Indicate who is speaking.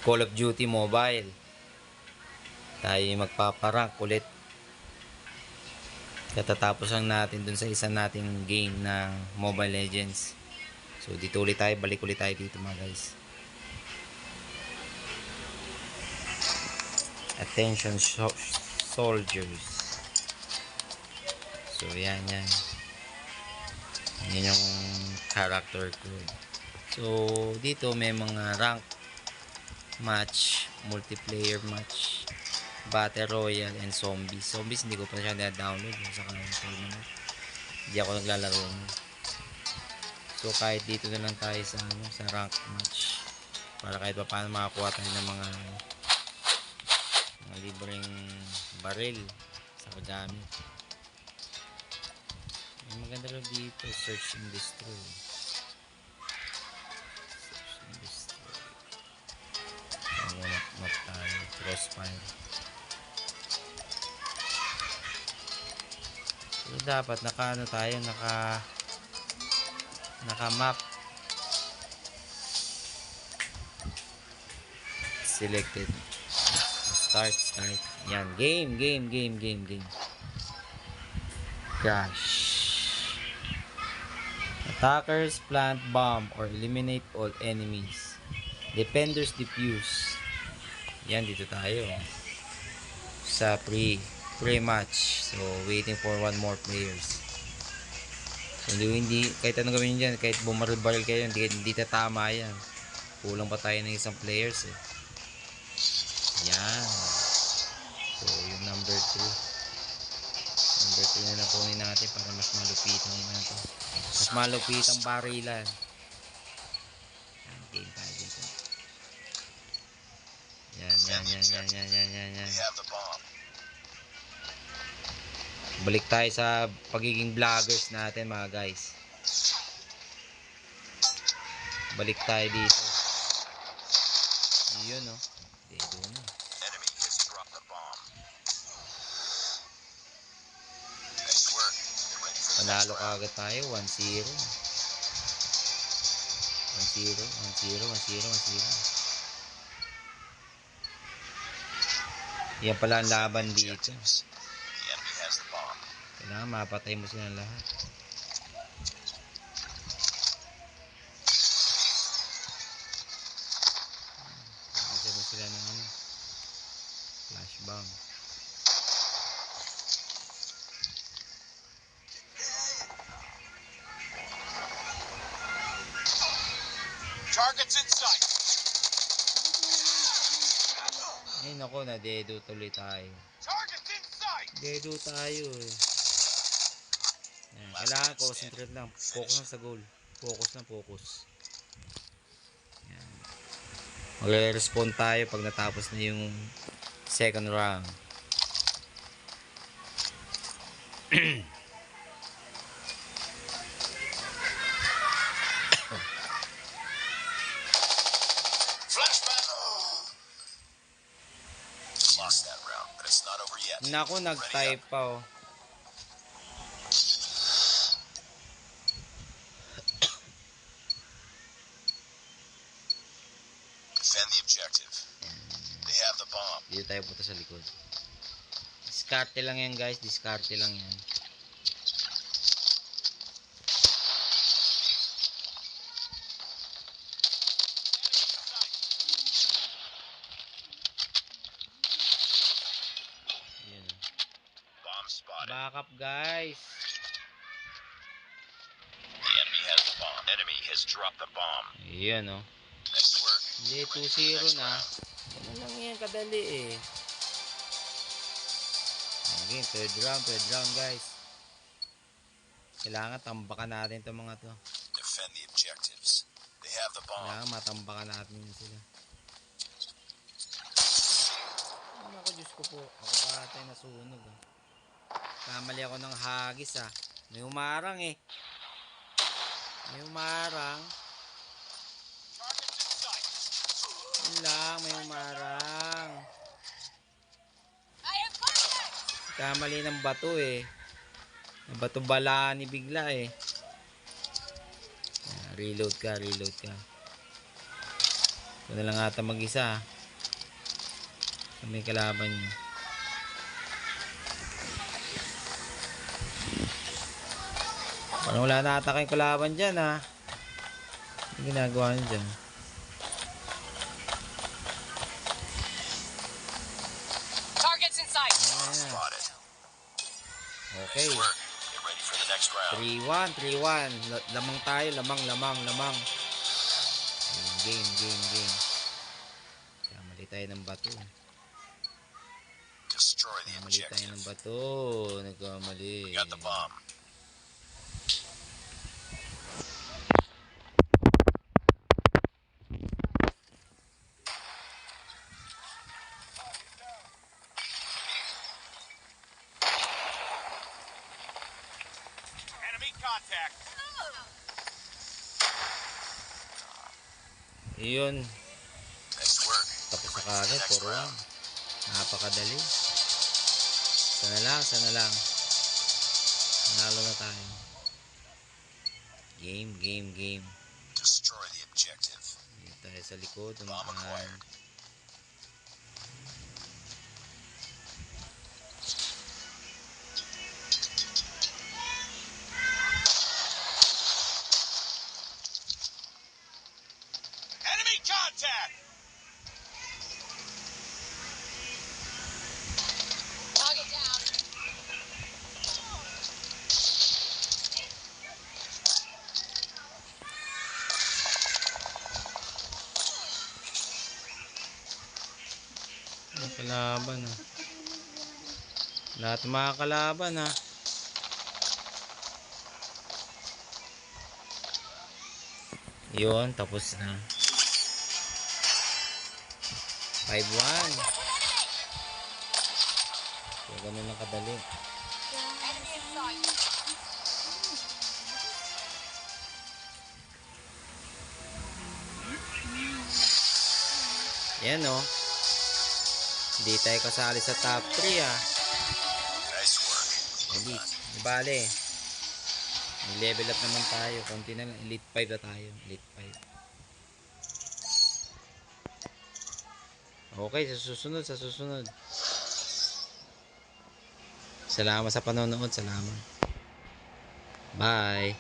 Speaker 1: Call of Duty Mobile. Tayo magpaparank ulit. Katatapos lang natin dun sa isa nating game ng Mobile Legends. So dito ulit tayo, balik ulit tayo dito mga guys. Attention soldiers. So yan. Yan yung character ko. So dito may mga rank match, multiplayer match, Battle Royale, and Zombies. Zombies hindi ko pa siya na-download sa kanang tournament. Hindi ako naglalaro. So kahit dito na lang tayo sa sa rank match para kahit pa paano makakuha tayo ng mga libreng baril sa kagamit. May maganda rin dito, search and destroy. Map tayo, crossfire. So dapat naka tayo, naka map selected. Start. Yan, game. Crash. Attackers plant bomb or eliminate all enemies. Defenders defuse. Yan, dito tayo sa pre-match. So waiting for one more players. So hindi kahit anong gawin dyan, kahit bumaril-baril kayo, hindi tatama yan. Kulang pa tayo ng isang players eh. Yan. So yung number 2 na lang kunin natin para mas malupitan natin. Mas malupitang barilan. Game tayo dito. Yan. Balik tayo sa pagiging vloggers natin mga guys. Balik tayo dito. Yun no. Dito na. Panalo kagad tayo. 1-0. Yan pala ang laban dito. Kailangan mapatay mo sila lahat. Bisa mo sila ng flashbang.
Speaker 2: Targets in sight.
Speaker 1: Ay nako, na-dedo tuloy tayo.
Speaker 2: Targets in sight.
Speaker 1: Dedo tayo eh. Ayan, kailangan concentrate lang. Focus lang sa goal. Focus. Ayan. Magre-respond tayo pag natapos na yung second round. Naku, nag-type pa oh.
Speaker 2: Defend the objective. They have the bomb.
Speaker 1: Dito tayo punta sa likod. Diskarte lang yan guys, diskarte lang yan. Backup guys.
Speaker 2: The enemy has the bomb. Enemy has dropped the bomb.
Speaker 1: Ayan oh.
Speaker 2: Nice work.
Speaker 1: Hindi, 2-0 na. Ano lang yan, kadali eh. Okay, third round guys. Kailangan tambakan natin itong mga to.
Speaker 2: Defend the objectives. They have the bomb.
Speaker 1: Kailangan matambakan natin yun sila. Ako, Diyos ko po. Ako pa tayo nasunog ah. Kamali ako ng hagis ah. May umarang eh. May umarang. Yun lang, may umarang. Kamali ng bato eh. Bato bala ni bigla eh. Reload ka. Ito na lang ata mag-isa. May kalaban niyo. Parang wala na ata kayong kalaban dyan, ha? Ano ginagawa niyo dyan?
Speaker 3: Targets in sight.
Speaker 1: Ayan.
Speaker 2: Spotted.
Speaker 1: Okay.
Speaker 2: Nice work. Get ready for the next round.
Speaker 1: 3-1, 3-1. Lamang tayo, lamang. Game. Kaya mali tayo ng bato.
Speaker 2: Destroy the
Speaker 1: Mali tayo
Speaker 2: objective.
Speaker 1: ng bato. Nagkamali.
Speaker 2: We got the bomb. Enemy contact.
Speaker 1: Iyon.
Speaker 2: Nice work.
Speaker 1: Tapos na
Speaker 2: Ready for the
Speaker 1: kagad.
Speaker 2: next
Speaker 1: 4-1.
Speaker 2: round.
Speaker 1: Napakadali. Sana lang. Nanalo na tayo. Game.
Speaker 2: Destroy the objective.
Speaker 1: Dito tayo sa likod.
Speaker 2: Bomb acquired. Enemy contact.
Speaker 3: Target down.
Speaker 1: Ang kalaban, ha. Lahat ng mga kalaban, ha. Yun, tapos na. 5-1. So, ganun lang kadali.
Speaker 3: Enemy in sight.
Speaker 1: Yan, oh. Hindi tayo kasali sa top 3, ah.
Speaker 2: Nice work.
Speaker 1: Hindi. Di bale. Level up naman tayo. Konti na lang. Elite 5 na tayo. Elite 5. Okay, sa susunod. Salamat sa panonood. Salamat. Bye.